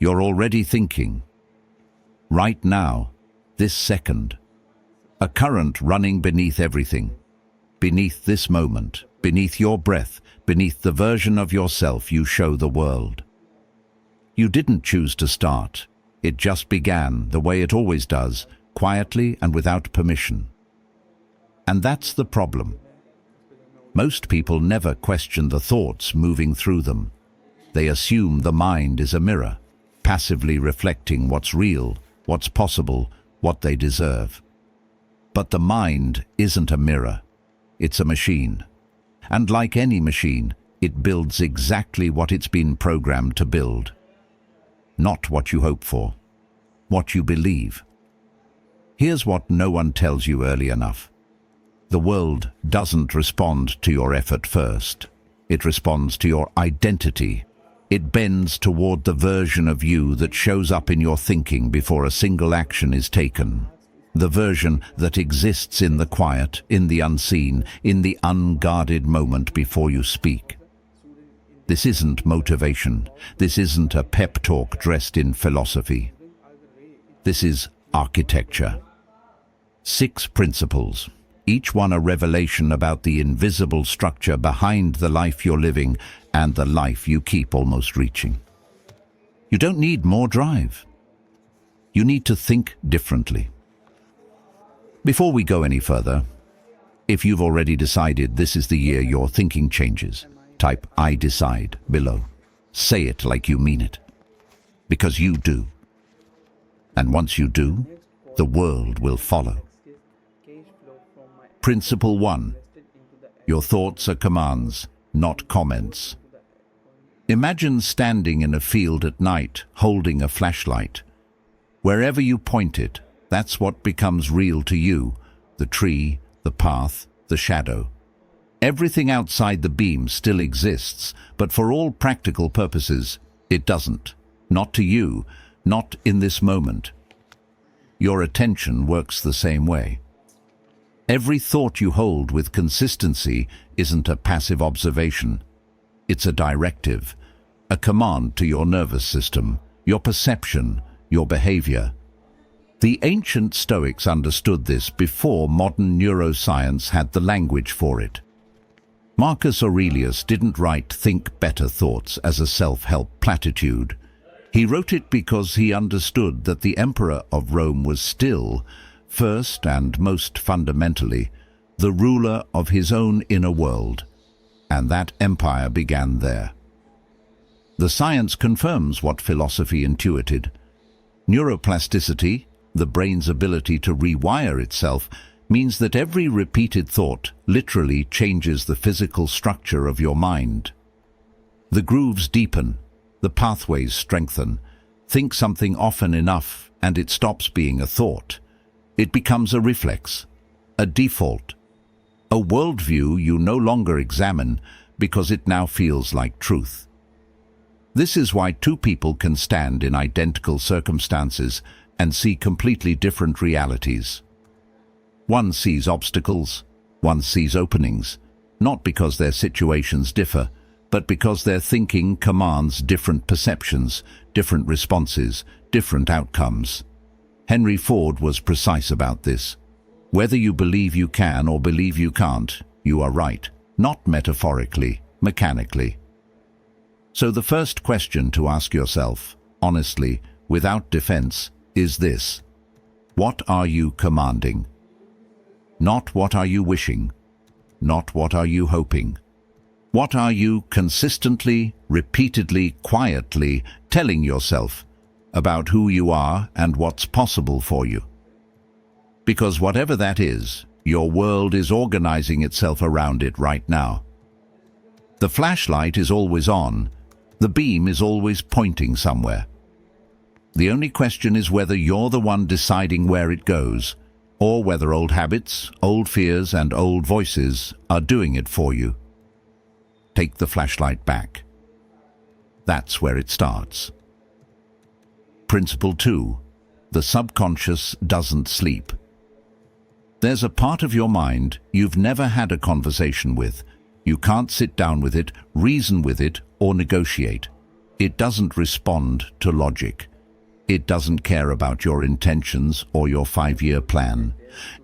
You're already thinking. Right now, this second. A current running beneath everything. Beneath this moment, beneath your breath, beneath the version of yourself you show the world. You didn't choose to start. It just began the way it always does, quietly and without permission. And that's the problem. Most people never question the thoughts moving through them. They assume the mind is a mirror, passively reflecting what's real, what's possible, what they deserve. But the mind isn't a mirror. It's a machine. And like any machine, it builds exactly what it's been programmed to build. Not what you hope for, what you believe. Here's what no one tells you early enough. The world doesn't respond to your effort first. It responds to your identity. It bends toward the version of you that shows up in your thinking before a single action is taken. The version that exists in the quiet, in the unseen, in the unguarded moment before you speak. This isn't motivation. This isn't a pep talk dressed in philosophy. This is architecture. 6 principles, each one a revelation about the invisible structure behind the life you're living and the life you keep almost reaching. You don't need more drive. You need to think differently. Before we go any further, if you've already decided this is the year your thinking changes, type "I decide" below. Say it like you mean it. Because you do. And once you do, the world will follow. Principle 1. Your thoughts are commands, not comments. Imagine standing in a field at night, holding a flashlight. Wherever you point it, that's what becomes real to you, the tree, the path, the shadow. Everything outside the beam still exists, but for all practical purposes, it doesn't. Not to you, not in this moment. Your attention works the same way. Every thought you hold with consistency isn't a passive observation. It's a directive, a command to your nervous system, your perception, your behavior. The ancient Stoics understood this before modern neuroscience had the language for it. Marcus Aurelius didn't write "think better" thoughts as a self-help platitude. He wrote it because he understood that the emperor of Rome was still, first and most fundamentally, the ruler of his own inner world, and that empire began there. The science confirms what philosophy intuited. Neuroplasticity, the brain's ability to rewire itself, means that every repeated thought literally changes the physical structure of your mind. The grooves deepen, the pathways strengthen. Think something often enough and it stops being a thought. It becomes a reflex, a default, a worldview you no longer examine because it now feels like truth. This is why 2 people can stand in identical circumstances and see completely different realities. One sees obstacles, one sees openings, not because their situations differ, but because their thinking commands different perceptions, different responses, different outcomes. Henry Ford was precise about this. Whether you believe you can or believe you can't, you are right, not metaphorically, mechanically. So the first question to ask yourself, honestly, without defense, is this: what are you commanding? Not what are you wishing, not what are you hoping. What are you consistently, repeatedly, quietly telling yourself about who you are and what's possible for you? Because whatever that is, your world is organizing itself around it right now. The flashlight is always on, the beam is always pointing somewhere. The only question is whether you're the one deciding where it goes, or whether old habits, old fears, and old voices are doing it for you. Take the flashlight back. That's where it starts. Principle 2. The subconscious doesn't sleep. There's a part of your mind you've never had a conversation with. You can't sit down with it, reason with it, or negotiate. It doesn't respond to logic. It doesn't care about your intentions or your 5-year plan.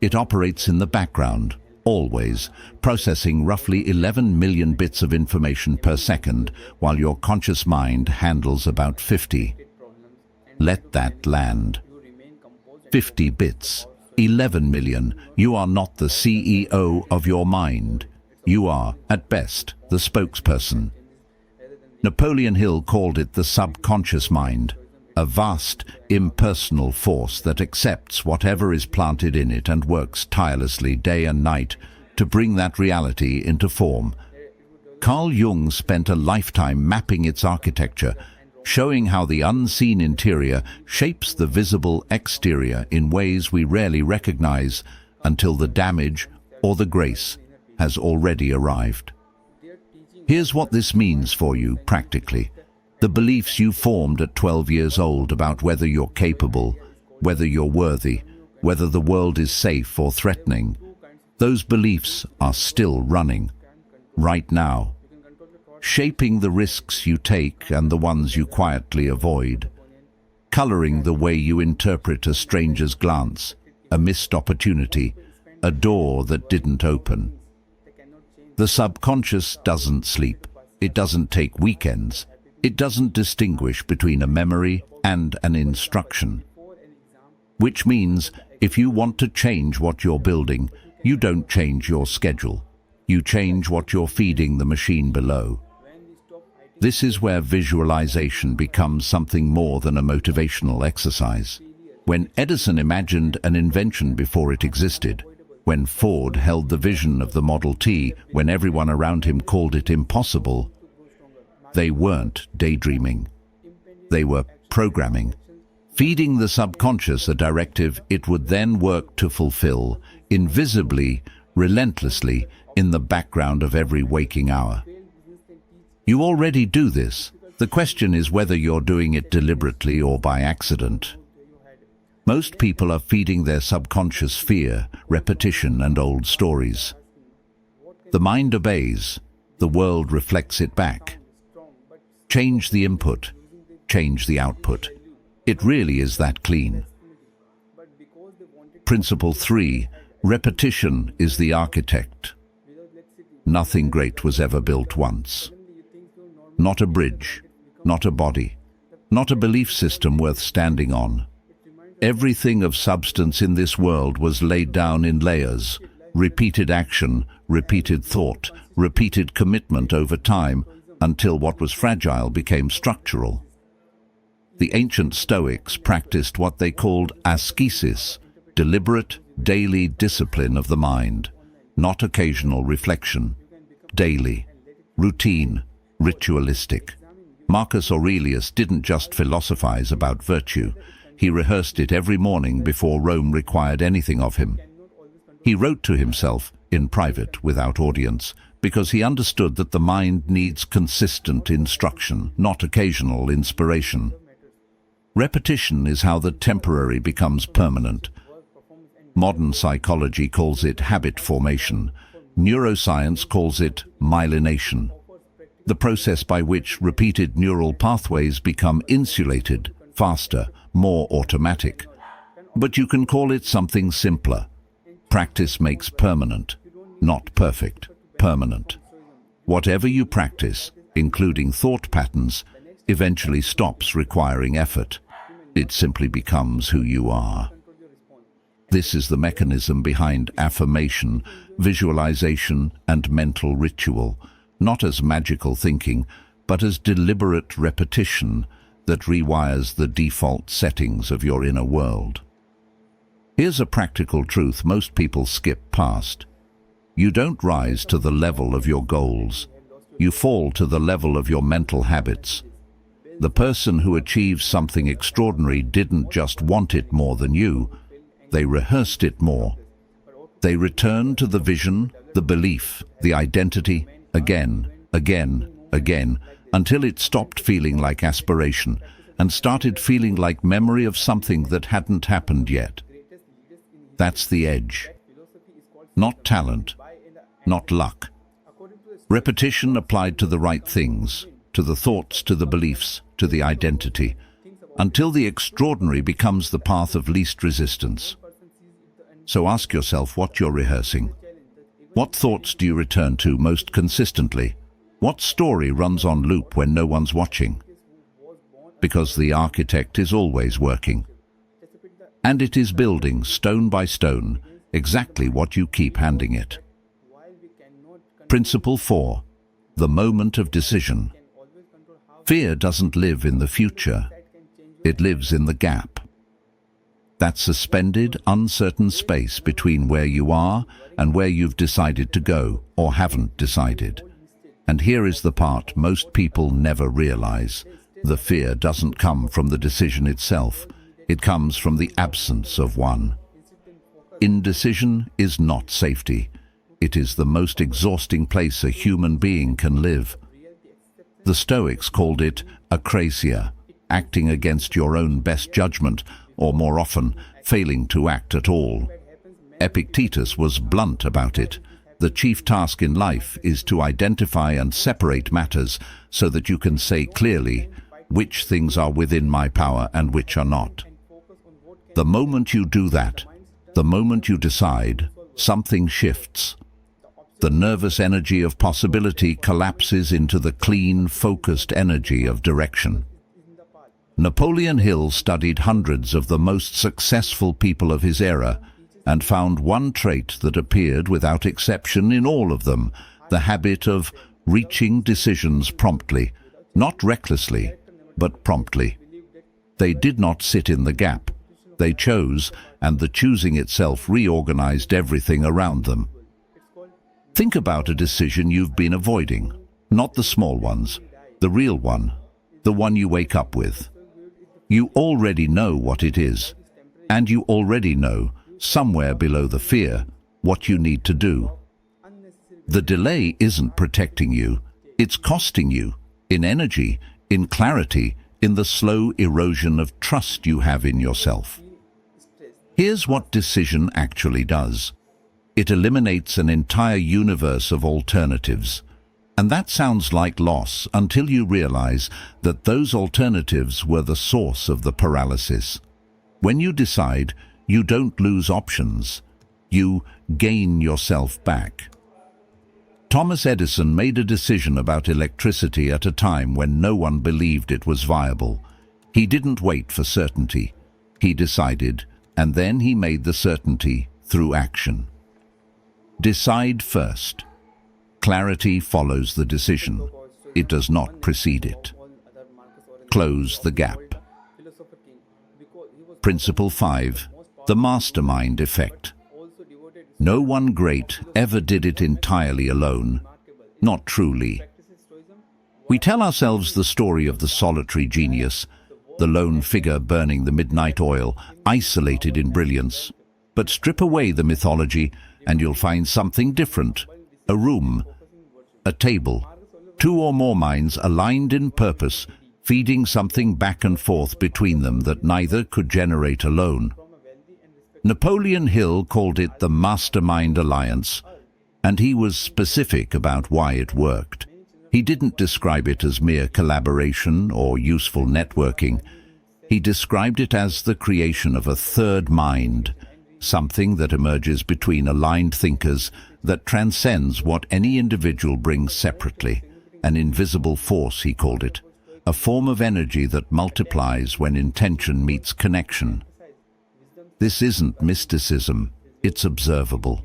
It operates in the background, always, processing roughly 11 million bits of information per second, while your conscious mind handles about 50. Let that land. 50 bits. 11 million. You are not the CEO of your mind. You are, at best, the spokesperson. Napoleon Hill called it the subconscious mind, a vast, impersonal force that accepts whatever is planted in it and works tirelessly day and night to bring that reality into form. Carl Jung spent a lifetime mapping its architecture, showing how the unseen interior shapes the visible exterior in ways we rarely recognize until the damage or the grace has already arrived. Here's what this means for you practically. The beliefs you formed at 12 years old about whether you're capable, whether you're worthy, whether the world is safe or threatening, those beliefs are still running, right now, shaping the risks you take and the ones you quietly avoid, coloring the way you interpret a stranger's glance, a missed opportunity, a door that didn't open. The subconscious doesn't sleep. It doesn't take weekends. It doesn't distinguish between a memory and an instruction. Which means, if you want to change what you're building, you don't change your schedule. You change what you're feeding the machine below. This is where visualization becomes something more than a motivational exercise. When Edison imagined an invention before it existed, when Ford held the vision of the Model T, when everyone around him called it impossible, they weren't daydreaming. They were programming, feeding the subconscious a directive it would then work to fulfill, invisibly, relentlessly, in the background of every waking hour. You already do this. The question is whether you're doing it deliberately or by accident. Most people are feeding their subconscious fear, repetition, and old stories. The mind obeys. The world reflects it back. Change the input. Change the output. It really is that clean. Principle 3. Repetition is the architect. Nothing great was ever built once. Not a bridge, not a body, not a belief system worth standing on. Everything of substance in this world was laid down in layers, repeated action, repeated thought, repeated commitment over time, until what was fragile became structural. The ancient Stoics practiced what they called ascesis, deliberate, daily discipline of the mind, not occasional reflection, daily, routine, ritualistic. Marcus Aurelius didn't just philosophize about virtue. He rehearsed it every morning before Rome required anything of him. He wrote to himself, in private, without audience, because he understood that the mind needs consistent instruction, not occasional inspiration. Repetition is how the temporary becomes permanent. Modern psychology calls it habit formation. Neuroscience calls it myelination, the process by which repeated neural pathways become insulated, faster, more automatic. But you can call it something simpler. Practice makes permanent, not perfect, permanent. Whatever you practice, including thought patterns, eventually stops requiring effort. It simply becomes who you are. This is the mechanism behind affirmation, visualization, and mental ritual, not as magical thinking, but as deliberate repetition that rewires the default settings of your inner world. Here's a practical truth most people skip past. You don't rise to the level of your goals. You fall to the level of your mental habits. The person who achieves something extraordinary didn't just want it more than you. They rehearsed it more. They returned to the vision, the belief, the identity, again, again, again, until it stopped feeling like aspiration and started feeling like memory of something that hadn't happened yet. That's the edge. Not talent, not luck. Repetition applied to the right things. to the thoughts, to the beliefs, to the identity, until the extraordinary becomes the path of least resistance. So ask yourself what you're rehearsing. What thoughts do you return to most consistently? What story runs on loop when no one's watching? Because the architect is always working. And it is building, stone by stone, exactly what you keep handing it. Principle 4. The moment of decision. Fear doesn't live in the future. It lives in the gap. That suspended, uncertain space between where you are and where you've decided to go or haven't decided. And here is the part most people never realize. The fear doesn't come from the decision itself. It comes from the absence of one. Indecision is not safety. It is the most exhausting place a human being can live. The Stoics called it akrasia, acting against your own best judgment, or more often, failing to act at all. Epictetus was blunt about it. The chief task in life is to identify and separate matters so that you can say clearly which things are within my power and which are not. The moment you do that, the moment you decide, something shifts. The nervous energy of possibility collapses into the clean, focused energy of direction. Napoleon Hill studied hundreds of the most successful people of his era and found one trait that appeared without exception in all of them, the habit of reaching decisions promptly, not recklessly, but promptly. They did not sit in the gap. They chose, and the choosing itself reorganized everything around them. Think about a decision you've been avoiding, not the small ones, the real one, the one you wake up with. You already know what it is, and you already know, somewhere below the fear, what you need to do. The delay isn't protecting you, it's costing you, in energy, in clarity, in the slow erosion of trust you have in yourself. Here's what decision actually does. It eliminates an entire universe of alternatives. And that sounds like loss until you realize that those alternatives were the source of the paralysis. When you decide, you don't lose options. You gain yourself back. Thomas Edison made a decision about electricity at a time when no one believed it was viable. He didn't wait for certainty. He decided, and then he made the certainty through action. Decide first. Clarity follows the decision. It does not precede it. Close the gap. Principle 5. The mastermind effect. No one great ever did it entirely alone. Not truly. We tell ourselves the story of the solitary genius, the lone figure burning the midnight oil, isolated in brilliance. But strip away the mythology and you'll find something different. A room, a table, two or more minds aligned in purpose, feeding something back and forth between them that neither could generate alone. Napoleon Hill called it the Mastermind Alliance, and he was specific about why it worked. He didn't describe it as mere collaboration or useful networking. He described it as the creation of a third mind, something that emerges between aligned thinkers that transcends what any individual brings separately. An invisible force, he called it, a form of energy that multiplies when intention meets connection. This isn't mysticism, it's observable.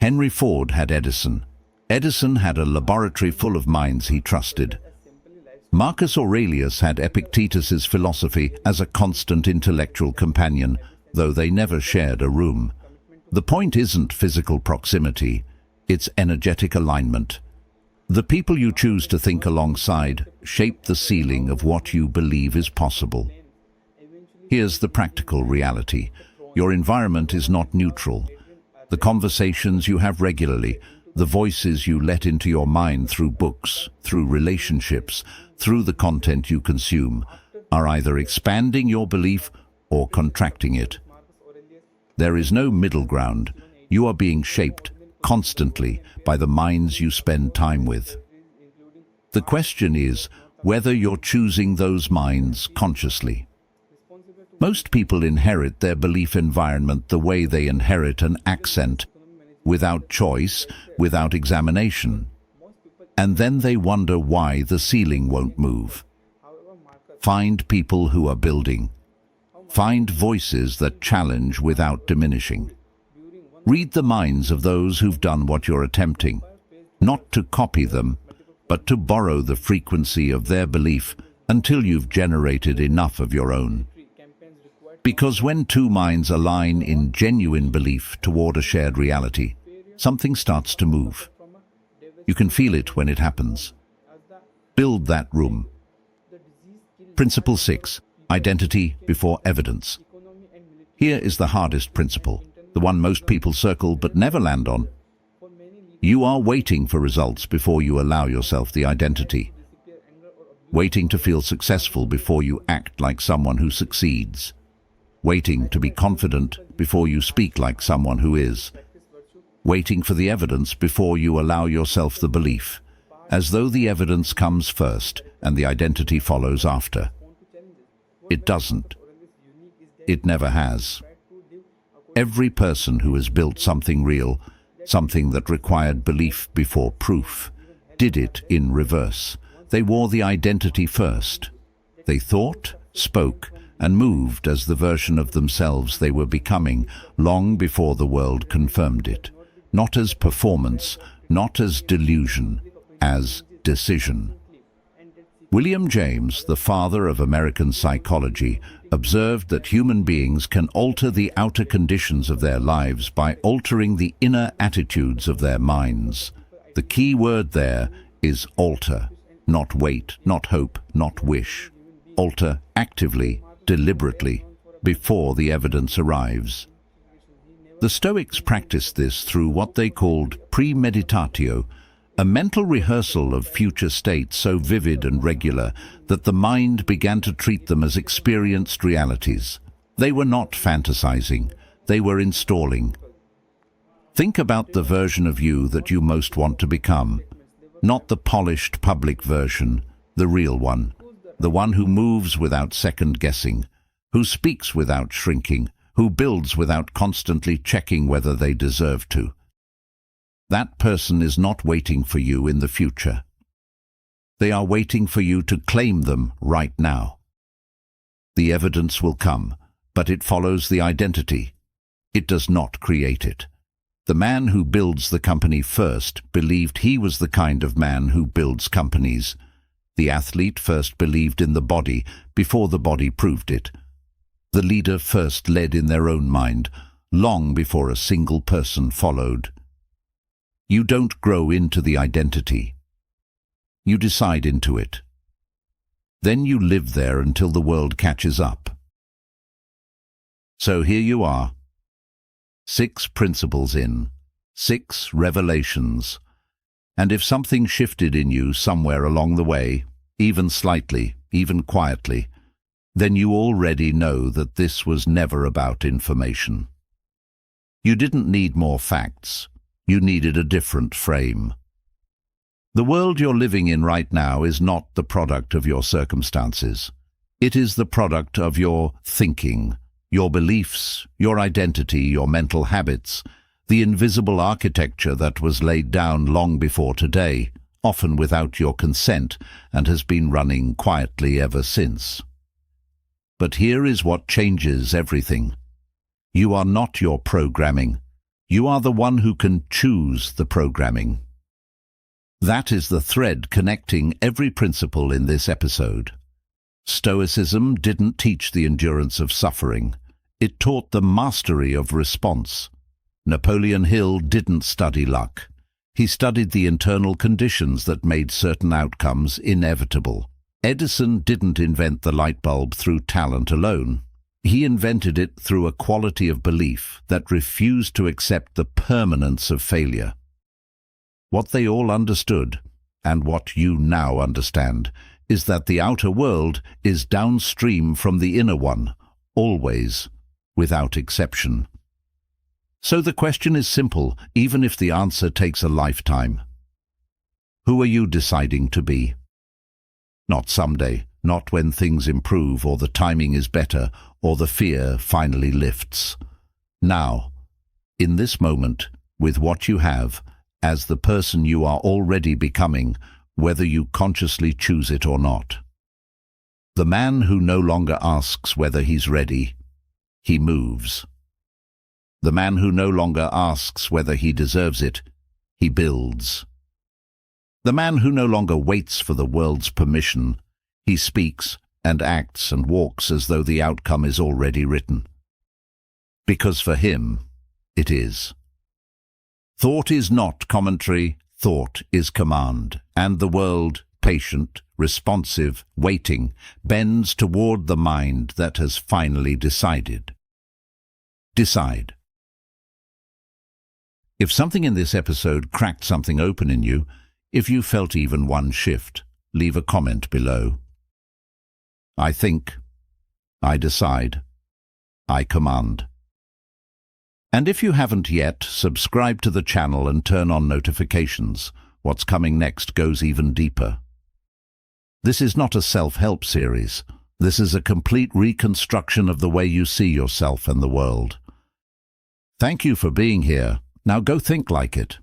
Henry Ford had Edison. Edison had a laboratory full of minds he trusted. Marcus Aurelius had Epictetus's philosophy as a constant intellectual companion, though they never shared a room. The point isn't physical proximity, it's energetic alignment. The people you choose to think alongside shape the ceiling of what you believe is possible. Here's the practical reality. Your environment is not neutral. The conversations you have regularly, the voices you let into your mind through books, through relationships, through the content you consume, are either expanding your belief or contracting it. There is no middle ground. You are being shaped constantly by the minds you spend time with. The question is whether you're choosing those minds consciously. Most people inherit their belief environment the way they inherit an accent, without choice, without examination. And then they wonder why the ceiling won't move. Find people who are building. Find voices that challenge without diminishing. Read the minds of those who've done what you're attempting, not to copy them, but to borrow the frequency of their belief until you've generated enough of your own. Because when two minds align in genuine belief toward a shared reality, something starts to move. You can feel it when it happens. Build that room. Principle 6. Identity before evidence. Here is the hardest principle, the one most people circle but never land on. You are waiting for results before you allow yourself the identity. Waiting to feel successful before you act like someone who succeeds. Waiting to be confident before you speak like someone who is. Waiting for the evidence before you allow yourself the belief, as though the evidence comes first and the identity follows after. It doesn't. It never has. Every person who has built something real, something that required belief before proof, did it in reverse. They wore the identity first. They thought, spoke, and moved as the version of themselves they were becoming long before the world confirmed it. Not as performance, not as delusion, as decision. William James, the father of American psychology, observed that human beings can alter the outer conditions of their lives by altering the inner attitudes of their minds. The key word there is alter, not wait, not hope, not wish. Alter actively, deliberately, before the evidence arrives. The Stoics practiced this through what they called premeditatio, a mental rehearsal of future states so vivid and regular that the mind began to treat them as experienced realities. They were not fantasizing, they were installing. Think about the version of you that you most want to become, not the polished public version, the real one, the one who moves without second-guessing, who speaks without shrinking, who builds without constantly checking whether they deserve to. That person is not waiting for you in the future. They are waiting for you to claim them right now. The evidence will come, but it follows the identity. It does not create it. The man who builds the company first believed he was the kind of man who builds companies. The athlete first believed in the body before the body proved it. The leader first led in their own mind, long before a single person followed. You don't grow into the identity. You decide into it. Then you live there until the world catches up. So here you are. 6 principles in, 6 revelations. And if something shifted in you somewhere along the way, even slightly, even quietly, then you already know that this was never about information. You didn't need more facts. You needed a different frame. The world you're living in right now is not the product of your circumstances. It is the product of your thinking, your beliefs, your identity, your mental habits, the invisible architecture that was laid down long before today, often without your consent, and has been running quietly ever since. But here is what changes everything. You are not your programming. You are the one who can choose the programming. That is the thread connecting every principle in this episode. Stoicism didn't teach the endurance of suffering. It taught the mastery of response. Napoleon Hill didn't study luck. He studied the internal conditions that made certain outcomes inevitable. Edison didn't invent the light bulb through talent alone. He invented it through a quality of belief that refused to accept the permanence of failure. What they all understood, and what you now understand, is that the outer world is downstream from the inner one, always, without exception. So the question is simple, even if the answer takes a lifetime. Who are you deciding to be? Not someday, not when things improve or the timing is better or the fear finally lifts. Now, in this moment, with what you have, as the person you are already becoming, whether you consciously choose it or not. The man who no longer asks whether he's ready, he moves. The man who no longer asks whether he deserves it, he builds. The man who no longer waits for the world's permission, he speaks and acts and walks as though the outcome is already written. Because for him, it is. Thought is not commentary, thought is command, and the world, patient, responsive, waiting, bends toward the mind that has finally decided. Decide. If something in this episode cracked something open in you, if you felt even one shift, leave a comment below. I think, I decide, I command. And if you haven't yet, subscribe to the channel and turn on notifications. What's coming next goes even deeper. This is not a self-help series. This is a complete reconstruction of the way you see yourself and the world. Thank you for being here. Now go think like it.